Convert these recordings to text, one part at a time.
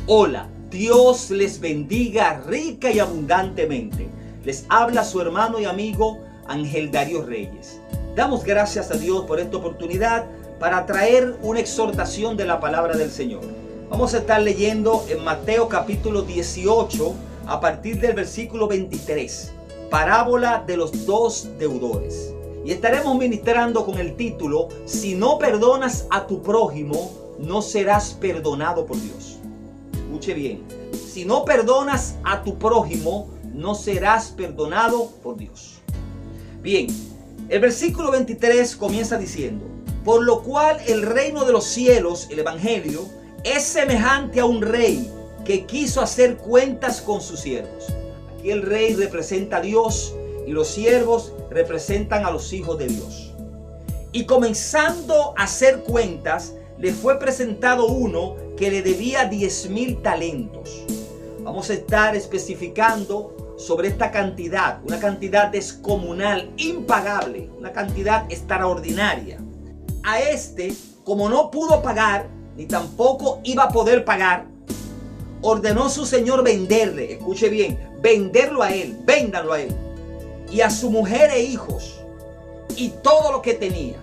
Hola, Dios les bendiga rica y abundantemente. Les habla su hermano y amigo Ángel Darío Reyes. Damos gracias a Dios por esta oportunidad para traer una exhortación de la palabra del Señor. Vamos a estar leyendo en Mateo capítulo 18 a partir del versículo 23, parábola de los dos deudores. Y estaremos ministrando con el título: si no perdonas a tu prójimo, no serás perdonado por Dios. Escuche bien, si no perdonas a tu prójimo, no serás perdonado por Dios. Bien, el versículo 23 comienza diciendo: por lo cual el reino de los cielos, el evangelio, es semejante a un rey que quiso hacer cuentas con sus siervos. Aquí el rey representa a Dios y los siervos representan a los hijos de Dios. Y comenzando a hacer cuentas, le fue presentado uno que le debía 10,000 talentos. Vamos a estar especificando sobre esta cantidad, una cantidad descomunal, impagable, una cantidad extraordinaria. A este, como no pudo pagar, ni tampoco iba a poder pagar, ordenó su señor venderle, escuche bien, venderlo a él, véndanlo a él, y a su mujer e hijos, y todo lo que tenía,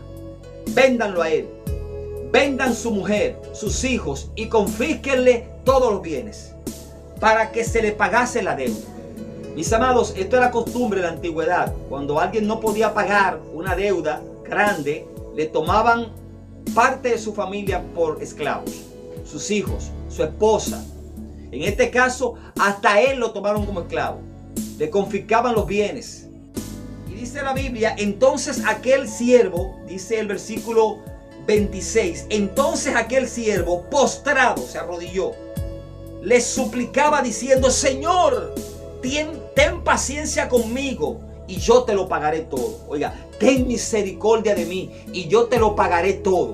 véndanlo a él. Vendan su mujer, sus hijos y confísquenle todos los bienes para que se le pagase la deuda. Mis amados, esto era costumbre en la antigüedad. Cuando alguien no podía pagar una deuda grande, le tomaban parte de su familia por esclavos, sus hijos, su esposa. En este caso, hasta él lo tomaron como esclavo. Le confiscaban los bienes. Y dice la Biblia, entonces aquel siervo, dice el versículo 26, entonces aquel siervo postrado se arrodilló, le suplicaba diciendo: Señor, ten paciencia conmigo y yo te lo pagaré todo. Oiga, ten misericordia de mí y yo te lo pagaré todo.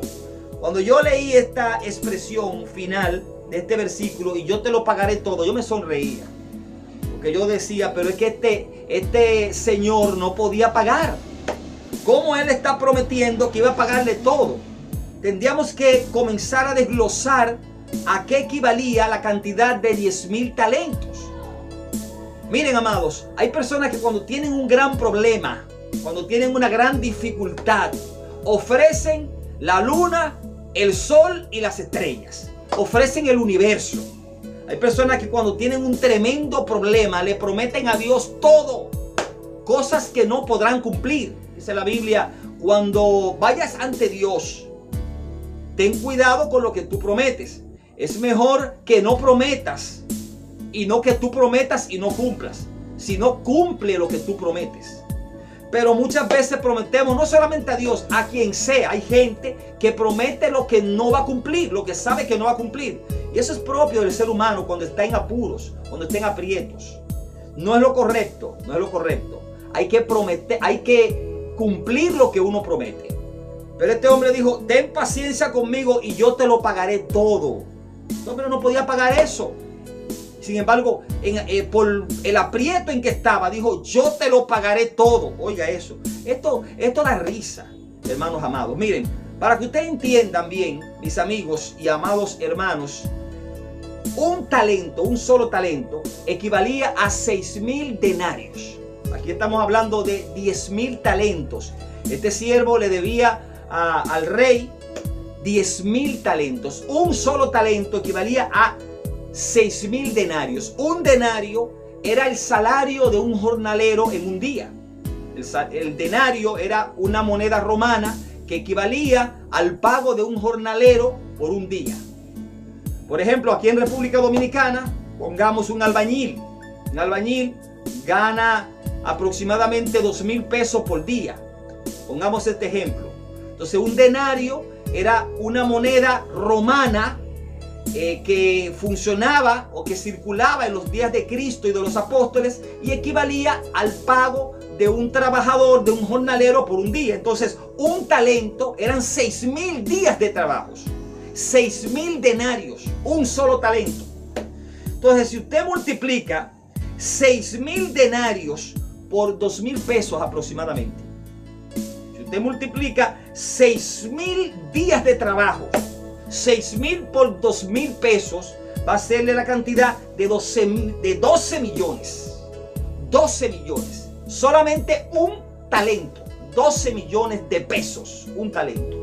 Cuando yo leí esta expresión final de este versículo, y yo te lo pagaré todo, yo me sonreía, porque yo decía, pero es que este señor no podía pagar. ¿Cómo él está prometiendo que iba a pagarle todo? Tendríamos que comenzar a desglosar a qué equivalía la cantidad de 10,000 talentos. Miren, amados, hay personas que cuando tienen un gran problema, cuando tienen una gran dificultad, ofrecen la luna, el sol y las estrellas. Ofrecen el universo. Hay personas que cuando tienen un tremendo problema le prometen a Dios todo, cosas que no podrán cumplir. Dice la Biblia, cuando vayas ante Dios, ten cuidado con lo que tú prometes. Es mejor que no prometas y no que tú prometas y no cumplas, sino cumple lo que tú prometes. Pero muchas veces prometemos no solamente a Dios, a quien sea. Hay gente que promete lo que no va a cumplir, lo que sabe que no va a cumplir. Y eso es propio del ser humano cuando está en apuros, cuando está en aprietos. No es lo correcto, no es lo correcto. Hay que prometer, hay que cumplir lo que uno promete. Pero este hombre dijo: ten paciencia conmigo y yo te lo pagaré todo. Este hombre no podía pagar eso. Sin embargo, por el aprieto en que estaba, dijo: yo te lo pagaré todo. Oiga eso. Esto da risa, hermanos amados. Miren, para que ustedes entiendan bien, mis amigos y amados hermanos, un talento, un solo talento, equivalía a 6,000 denarios. Aquí estamos hablando de 10,000 talentos. Este siervo le debía al rey 10,000 talentos. Un solo talento equivalía a 6,000 denarios. Un denario era el salario de un jornalero en un día. El denario era una moneda romana que equivalía al pago de un jornalero por un día. Por ejemplo, aquí en República Dominicana, pongamos un albañil. Un albañil gana aproximadamente 2,000 pesos por día. Pongamos este ejemplo. Entonces, un denario era una moneda romana que funcionaba o que circulaba en los días de Cristo y de los apóstoles y equivalía al pago de un trabajador, de un jornalero por un día. Entonces, un talento eran 6,000 días de trabajo. 6,000 denarios, un solo talento. Entonces, si usted multiplica 6,000 denarios por 2,000 pesos aproximadamente, si usted multiplica 6,000 días de trabajo 6,000 por 2,000 pesos va a serle la cantidad de 12 millones. 12 millones. Solamente un talento. 12 millones de pesos. Un talento.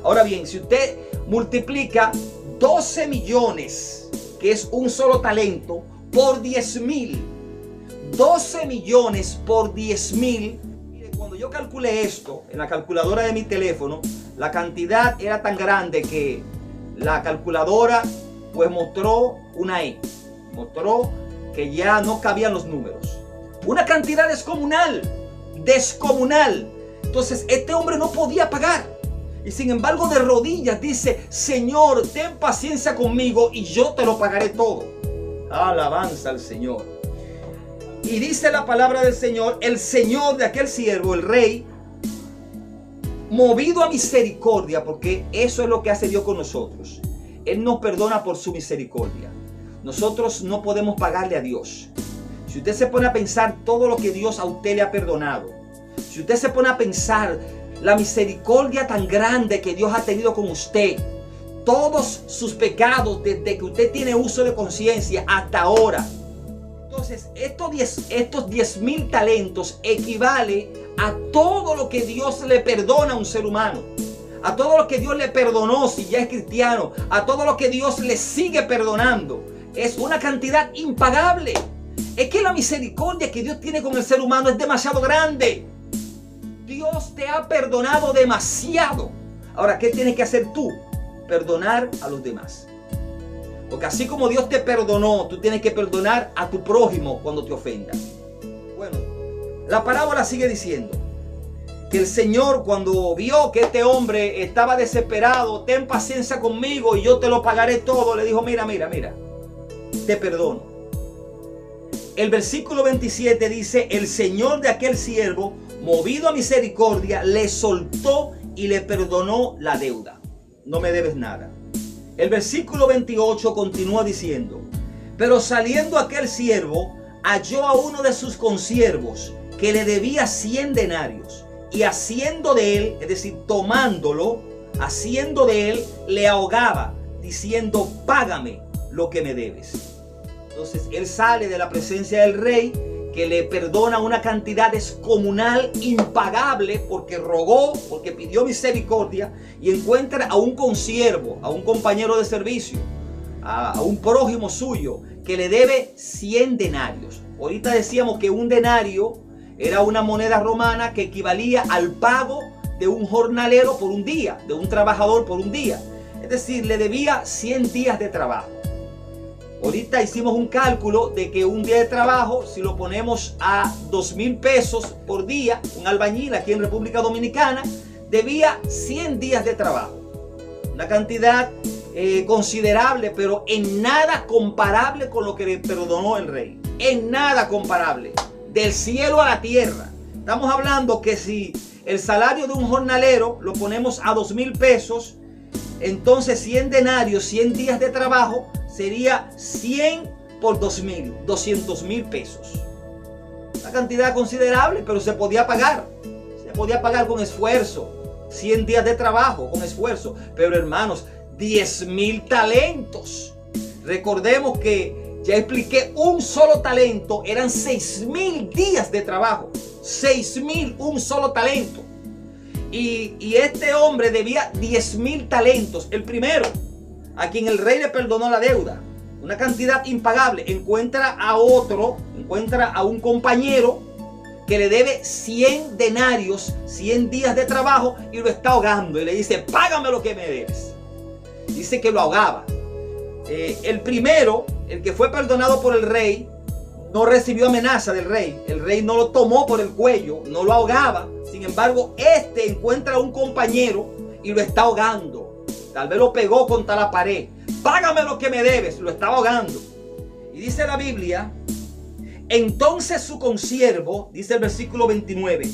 Ahora bien, si usted multiplica 12 millones, que es un solo talento, por 10,000. 12 millones por 10,000. Cuando yo calculé esto en la calculadora de mi teléfono, la cantidad era tan grande que la calculadora pues mostró una E. Mostró que ya no cabían los números. Una cantidad descomunal. Descomunal. Entonces este hombre no podía pagar. Y sin embargo de rodillas dice: Señor, ten paciencia conmigo y yo te lo pagaré todo. Alabanza al Señor. Y dice la palabra del Señor: el Señor de aquel siervo, el rey, movido a misericordia, porque eso es lo que hace Dios con nosotros. Él nos perdona por su misericordia. Nosotros no podemos pagarle a Dios. Si usted se pone a pensar todo lo que Dios a usted le ha perdonado, si usted se pone a pensar la misericordia tan grande que Dios ha tenido con usted, todos sus pecados desde que usted tiene uso de conciencia hasta ahora. Entonces estos 10,000 talentos equivale a todo lo que Dios le perdona a un ser humano. A todo lo que Dios le perdonó si ya es cristiano. A todo lo que Dios le sigue perdonando. Es una cantidad impagable. Es que la misericordia que Dios tiene con el ser humano es demasiado grande. Dios te ha perdonado demasiado. Ahora, ¿qué tienes que hacer tú? Perdonar a los demás. Porque así como Dios te perdonó, tú tienes que perdonar a tu prójimo cuando te ofenda. Bueno, la parábola sigue diciendo que el Señor, cuando vio que este hombre estaba desesperado, ten paciencia conmigo y yo te lo pagaré todo, le dijo: mira, te perdono. El versículo 27 dice: el Señor de aquel siervo, movido a misericordia, le soltó y le perdonó la deuda. No me debes nada. El versículo 28 continúa diciendo: pero saliendo aquel siervo, halló a uno de sus consiervos que le debía 100 denarios. Y haciendo de él, es decir, tomándolo, haciendo de él, le ahogaba, diciendo: págame lo que me debes. Entonces él sale de la presencia del rey, que le perdona una cantidad descomunal, impagable, porque rogó, porque pidió misericordia, y encuentra a un consiervo, a un compañero de servicio, a un prójimo suyo, que le debe 100 denarios. Ahorita decíamos que un denario era una moneda romana que equivalía al pago de un jornalero por un día, de un trabajador por un día. Es decir, le debía 100 días de trabajo. Ahorita hicimos un cálculo de que un día de trabajo, si lo ponemos a 2,000 pesos por día, un albañil aquí en República Dominicana debía 100 días de trabajo. Una cantidad considerable, pero en nada comparable con lo que le perdonó el rey. En nada comparable. Del cielo a la tierra. Estamos hablando que si el salario de un jornalero lo ponemos a 2,000 pesos, entonces 100 denarios, 100 días de trabajo, sería 100 por 2,000, 200,000 pesos. Una cantidad considerable, pero se podía pagar. Se podía pagar con esfuerzo. 100 días de trabajo con esfuerzo. Pero hermanos, 10,000 talentos. Recordemos que ya expliqué, un solo talento eran 6,000 días de trabajo. 6,000, un solo talento. Y este hombre debía 10,000 talentos. El primero, a quien el rey le perdonó la deuda, una cantidad impagable, encuentra a otro, encuentra a un compañero que le debe 100 denarios, 100 días de trabajo, y lo está ahogando. Y le dice: págame lo que me debes. Dice que lo ahogaba. El primero, el que fue perdonado por el rey, no recibió amenaza del rey. El rey no lo tomó por el cuello, no lo ahogaba. Sin embargo, este encuentra a un compañero y lo está ahogando. Tal vez lo pegó contra la pared. Págame lo que me debes. Lo estaba ahogando. Y dice la Biblia: entonces su consiervo, dice el versículo 29,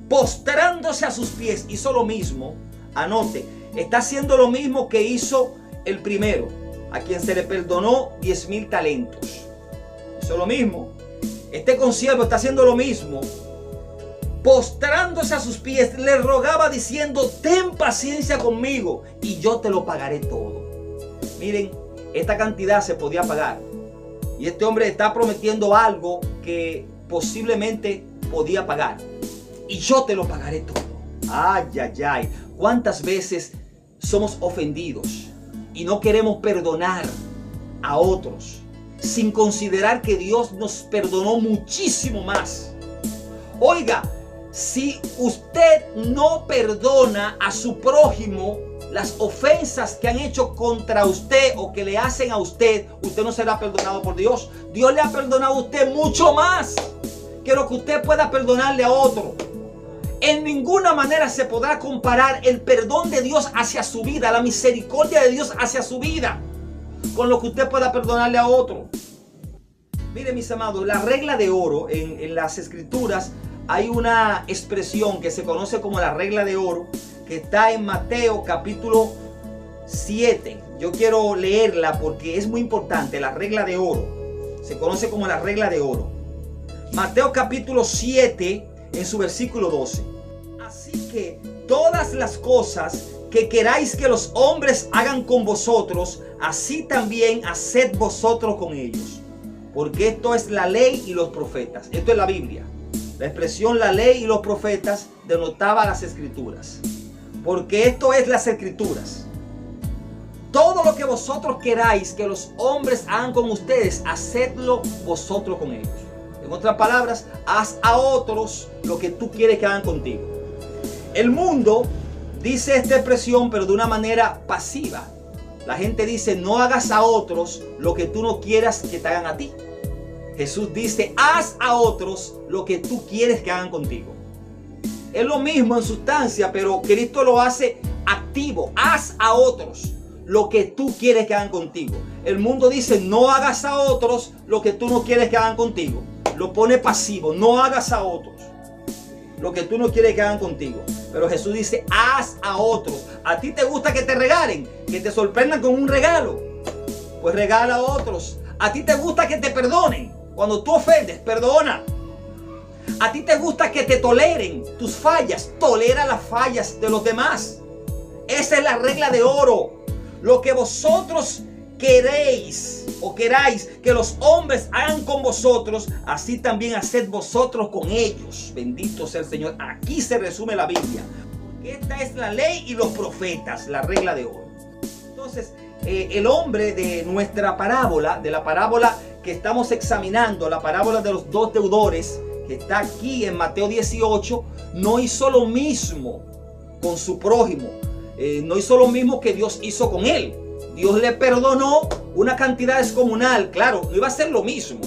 postrándose a sus pies, hizo lo mismo. Anote, está haciendo lo mismo que hizo el primero, a quien se le perdonó 10,000 talentos. Hizo lo mismo. Este consiervo está haciendo lo mismo. postrándose a sus pies, le rogaba diciendo: ten paciencia conmigo y yo te lo pagaré todo. Miren, esta cantidad se podía pagar. Y este hombre está prometiendo algo que posiblemente podía pagar. Y yo te lo pagaré todo. Ay, ay, ay. ¿Cuántas veces somos ofendidos y no queremos perdonar a otros sin considerar que Dios nos perdonó muchísimo más? Oiga, si usted no perdona a su prójimo las ofensas que han hecho contra usted o que le hacen a usted, usted no será perdonado por Dios. Dios le ha perdonado a usted mucho más que lo que usted pueda perdonarle a otro. En ninguna manera se podrá comparar el perdón de Dios hacia su vida, la misericordia de Dios hacia su vida, con lo que usted pueda perdonarle a otro. Mire, mis amados, la regla de oro en las escrituras, hay una expresión que se conoce como la regla de oro, que está en Mateo capítulo 7. Yo quiero leerla porque es muy importante. La regla de oro se conoce como la regla de oro. Mateo capítulo 7 en su versículo 12. Así que todas las cosas que queráis que los hombres hagan con vosotros, así también haced vosotros con ellos. Porque esto es la ley y los profetas. Esto es la Biblia. La expresión la ley y los profetas denotaba las escrituras. Porque esto es las escrituras. Todo lo que vosotros queráis que los hombres hagan con ustedes, hacedlo vosotros con ellos. En otras palabras, haz a otros lo que tú quieres que hagan contigo. El mundo dice esta expresión, pero de una manera pasiva. La gente dice: no hagas a otros lo que tú no quieras que te hagan a ti. Jesús dice: haz a otros lo que tú quieres que hagan contigo. Es lo mismo en sustancia, pero Cristo lo hace activo. Haz a otros lo que tú quieres que hagan contigo. El mundo dice: no hagas a otros lo que tú no quieres que hagan contigo. Lo pone pasivo. No hagas a otros lo que tú no quieres que hagan contigo. Pero Jesús dice: haz a otros. ¿A ti te gusta que te regalen? Que te sorprendan con un regalo. Pues regala a otros. ¿A ti te gusta que te perdonen? Cuando tú ofendes, perdona. ¿A ti te gusta que te toleren tus fallas? Tolera las fallas de los demás. Esa es la regla de oro. Lo que vosotros queréis o queráis que los hombres hagan con vosotros, así también haced vosotros con ellos. Bendito sea el Señor. Aquí se resume la Biblia. Porque esta es la ley y los profetas, la regla de oro. Entonces, el hombre de nuestra parábola, de la parábola que estamos examinando, la parábola de los dos deudores, que está aquí en Mateo 18, no hizo lo mismo con su prójimo. No hizo lo mismo que Dios hizo con él. Dios le perdonó una cantidad descomunal. Claro, no iba a ser lo mismo,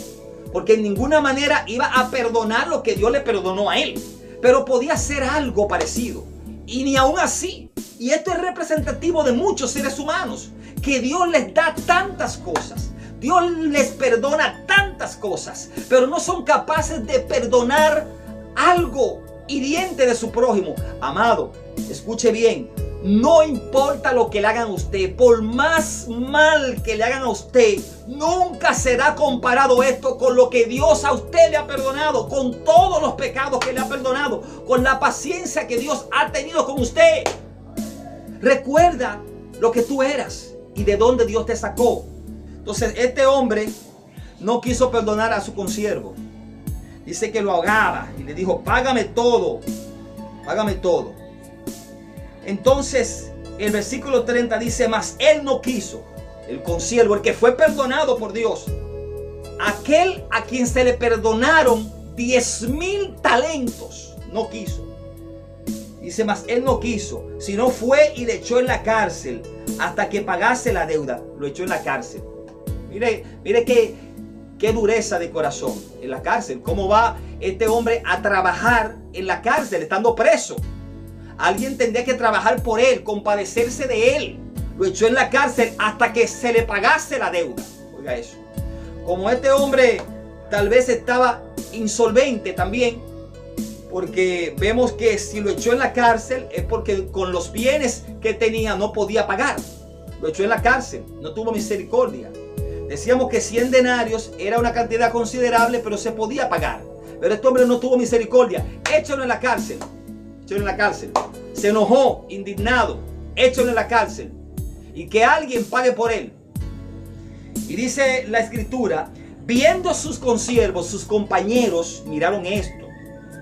porque en ninguna manera iba a perdonar lo que Dios le perdonó a él. Pero podía ser algo parecido. Y ni aún así. Y esto es representativo de muchos seres humanos, que Dios les da tantas cosas. Dios les perdona tantas cosas, pero no son capaces de perdonar algo hiriente de su prójimo. Amado, escuche bien. No importa lo que le hagan a usted, por más mal que le hagan a usted, nunca será comparado esto con lo que Dios a usted le ha perdonado, con todos los pecados que le ha perdonado, con la paciencia que Dios ha tenido con usted. Recuerda lo que tú eras y de dónde Dios te sacó. Entonces, este hombre no quiso perdonar a su consiervo. Dice que lo ahogaba y le dijo: págame todo, págame todo. Entonces el versículo 30 dice: mas él no quiso, el consiervo, el que fue perdonado por Dios, aquel a quien se le perdonaron 10,000 talentos, no quiso. Dice: mas él no quiso, sino fue y le echó en la cárcel hasta que pagase la deuda. Lo echó en la cárcel. Mire qué dureza de corazón en la cárcel. ¿Cómo va este hombre a trabajar en la cárcel estando preso? Alguien tendría que trabajar por él, compadecerse de él. Lo echó en la cárcel hasta que se le pagase la deuda. Oiga eso. Como este hombre tal vez estaba insolvente también, porque vemos que si lo echó en la cárcel es porque con los bienes que tenía no podía pagar. Lo echó en la cárcel, no tuvo misericordia. Decíamos que 100 denarios era una cantidad considerable, pero se podía pagar. Pero este hombre no tuvo misericordia. Échalo en la cárcel. Échalo en la cárcel. Se enojó, indignado. Échalo en la cárcel. Y que alguien pague por él. Y dice la escritura, viendo sus consiervos, sus compañeros, miraron esto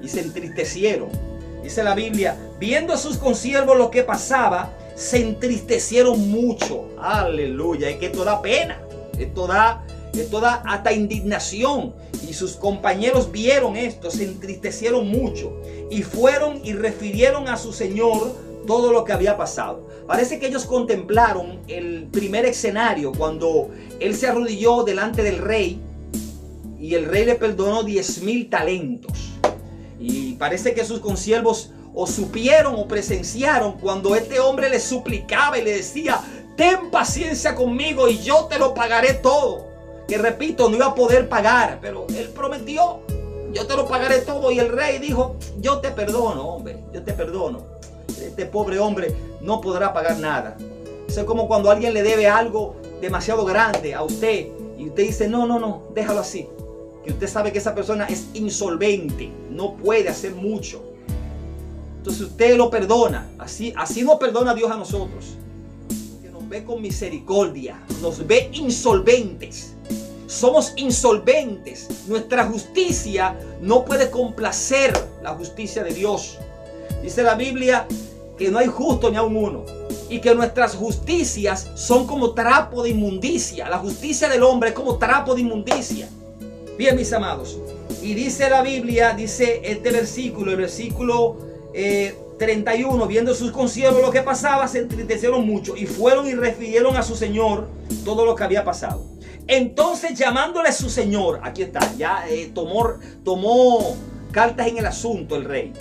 y se entristecieron. Dice la Biblia, viendo a sus consiervos lo que pasaba, se entristecieron mucho. Aleluya, es que esto da pena. Esto da hasta indignación. Y sus compañeros vieron esto, se entristecieron mucho. Y fueron y refirieron a su señor todo lo que había pasado. Parece que ellos contemplaron el primer escenario cuando él se arrodilló delante del rey y el rey le perdonó 10,000 talentos. Y parece que sus consiervos o supieron o presenciaron cuando este hombre le suplicaba y le decía, ten paciencia conmigo y yo te lo pagaré todo. Que repito, no iba a poder pagar, pero él prometió, yo te lo pagaré todo. Y el rey dijo, yo te perdono, hombre, yo te perdono. Este pobre hombre no podrá pagar nada. Eso es como cuando alguien le debe algo demasiado grande a usted y usted dice, no, déjalo así. Que usted sabe que esa persona es insolvente, no puede hacer mucho. Entonces usted lo perdona. Así nos perdona Dios a nosotros. Que nos ve con misericordia, nos ve insolventes. Somos insolventes. Nuestra justicia no puede complacer la justicia de Dios. Dice la Biblia que no hay justo ni aun uno. Y que nuestras justicias son como trapo de inmundicia. La justicia del hombre es como trapo de inmundicia. Bien, mis amados. Y dice la Biblia, dice este versículo, el versículo 31, viendo sus consiervos lo que pasaba, se entristecieron mucho y fueron y refirieron a su señor todo lo que había pasado. Entonces, llamándole a su señor, aquí está, ya tomó cartas en el asunto el rey.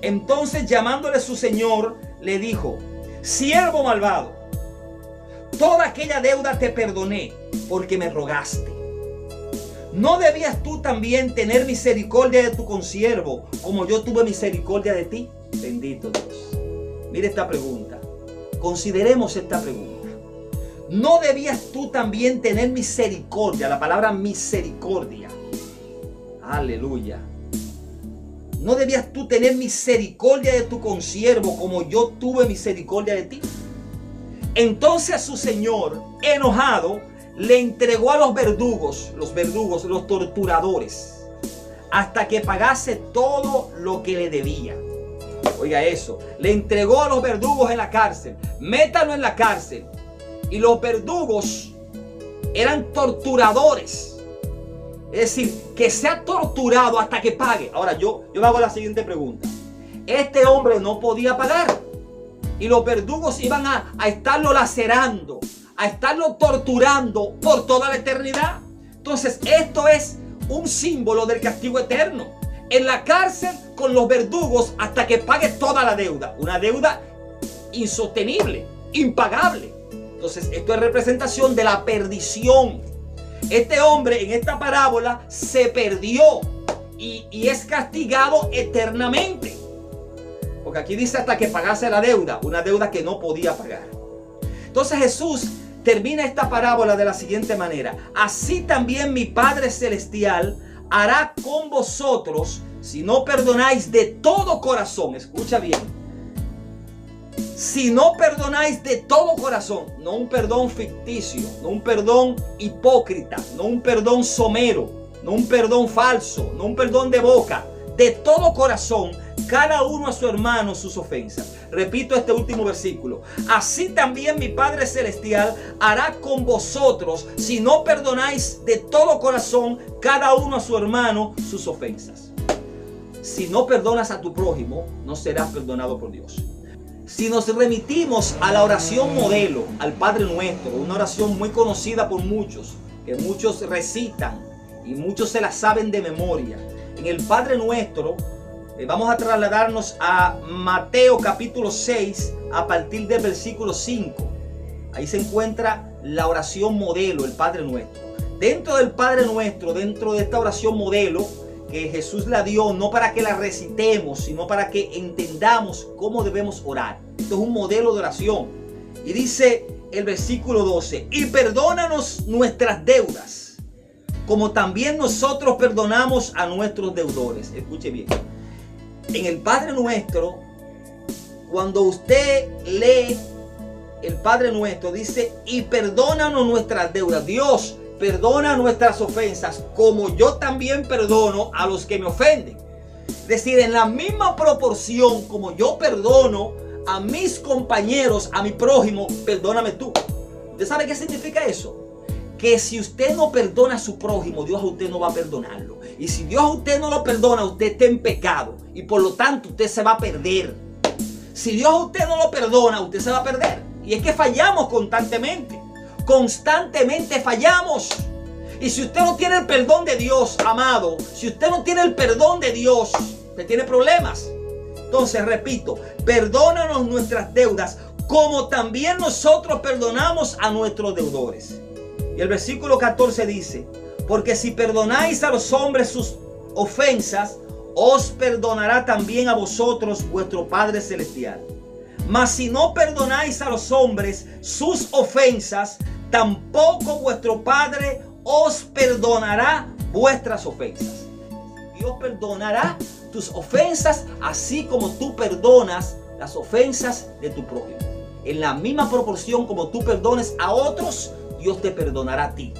Entonces, llamándole a su señor, le dijo, siervo malvado, toda aquella deuda te perdoné porque me rogaste. ¿No debías tú también tener misericordia de tu consiervo como yo tuve misericordia de ti? Bendito Dios. Mire esta pregunta. Consideremos esta pregunta. ¿No debías tú también tener misericordia? La palabra misericordia. Aleluya. ¿No debías tú tener misericordia de tu consiervo como yo tuve misericordia de ti? Entonces su señor, enojado, le entregó a los verdugos, los torturadores, hasta que pagase todo lo que le debía. Oiga eso, le entregó a los verdugos en la cárcel, métalo en la cárcel. Y los verdugos eran torturadores. Es decir, que sea torturado hasta que pague. Ahora yo me hago la siguiente pregunta. Este hombre no podía pagar. Y los verdugos iban a estarlo lacerando, a estarlo torturando por toda la eternidad. Entonces esto es un símbolo del castigo eterno. En la cárcel con los verdugos hasta que pague toda la deuda. Una deuda insostenible, impagable. Entonces esto es representación de la perdición. Este hombre en esta parábola se perdió y es castigado eternamente. Porque aquí dice hasta que pagase la deuda, una deuda que no podía pagar. Entonces Jesús termina esta parábola de la siguiente manera. Así también mi Padre Celestial hará con vosotros si no perdonáis de todo corazón. Escucha bien. Si no perdonáis de todo corazón, no un perdón ficticio, no un perdón hipócrita, no un perdón somero, no un perdón falso, no un perdón de boca, de todo corazón, cada uno a su hermano sus ofensas. Repito este último versículo. Así también mi Padre Celestial hará con vosotros si no perdonáis de todo corazón cada uno a su hermano sus ofensas. Si no perdonas a tu prójimo, no serás perdonado por Dios. Si nos remitimos a la oración modelo, al Padre Nuestro, una oración muy conocida por muchos, que muchos recitan y muchos se la saben de memoria. En el Padre Nuestro vamos a trasladarnos a Mateo capítulo 6 a partir del versículo 5. Ahí se encuentra la oración modelo, el Padre Nuestro. Dentro del Padre Nuestro, dentro de esta oración modelo, que Jesús la dio no para que la recitemos, sino para que entendamos cómo debemos orar. Esto es un modelo de oración. Y dice el versículo 12, y perdónanos nuestras deudas, como también nosotros perdonamos a nuestros deudores. Escuche bien. En el Padre Nuestro, cuando usted lee el Padre Nuestro, dice, y perdónanos nuestras deudas. Dios, perdona nuestras ofensas, como yo también perdono a los que me ofenden. Es decir, en la misma proporción como yo perdono a mis compañeros, a mi prójimo, perdóname tú. ¿Usted sabe qué significa eso? Que si usted no perdona a su prójimo, Dios a usted no va a perdonarlo. Y si Dios a usted no lo perdona, usted está en pecado. Y por lo tanto, usted se va a perder. Si Dios a usted no lo perdona, usted se va a perder. Y es que fallamos constantemente. Constantemente fallamos. Y si usted no tiene el perdón de Dios, amado, si usted no tiene el perdón de Dios, usted tiene problemas. Entonces, repito, perdónanos nuestras deudas, como también nosotros perdonamos a nuestros deudores. Y el versículo 14 dice, porque si perdonáis a los hombres sus ofensas, os perdonará también a vosotros vuestro Padre Celestial. Mas si no perdonáis a los hombres sus ofensas, tampoco vuestro Padre os perdonará vuestras ofensas. Dios perdonará tus ofensas así como tú perdonas las ofensas de tu prójimo. En la misma proporción como tú perdones a otros, Dios te perdonará a ti.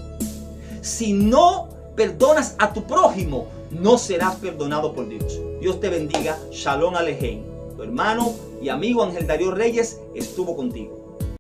Si no perdonas a tu prójimo, no serás perdonado por Dios. Dios te bendiga. Shalom Alejem. Tu hermano y amigo Ángel Darío Reyes estuvo contigo.